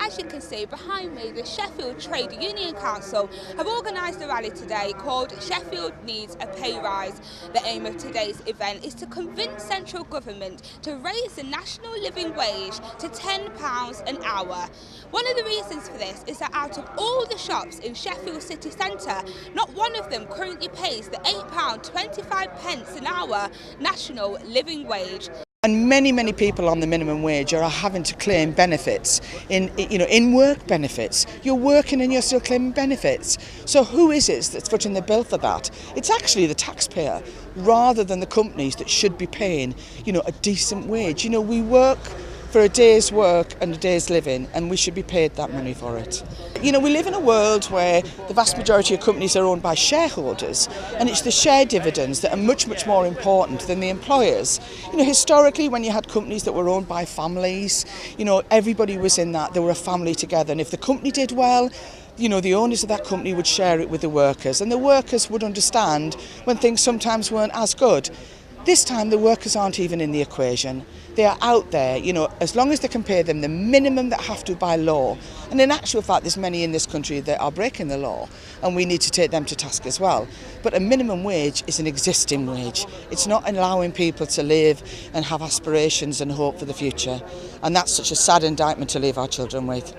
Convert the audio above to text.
as you can see behind me, the Sheffield Trade Union Council have organised a rally today called Sheffield Needs a Pay Rise. The aim of today's event is to convince central government to raise the national living wage to £10 an hour. One of the reasons for this is that out of all the shops in Sheffield city centre, not one of them currently pays the £8.25 an hour national living wage. And many people on the minimum wage are having to claim benefits in work benefits. You're working and you're still claiming benefits. So who is it that's footing the bill for that? It's actually the taxpayer rather than the companies that should be paying, a decent wage. We work for a day's work and a day's living, and we should be paid that money for it. We live in a world where the vast majority of companies are owned by shareholders, and it's the share dividends that are much more important than the employers. Historically, when you had companies that were owned by families, everybody was in that, they were a family together, and if the company did well, the owners of that company would share it with the workers, and the workers would understand when things sometimes weren't as good. This time the workers aren't even in the equation. They are out there, as long as they can pay them the minimum that have to by law. And in actual fact, there's many in this country that are breaking the law, and we need to take them to task as well. But a minimum wage is an existing wage. It's not allowing people to live and have aspirations and hope for the future. And that's such a sad indictment to leave our children with.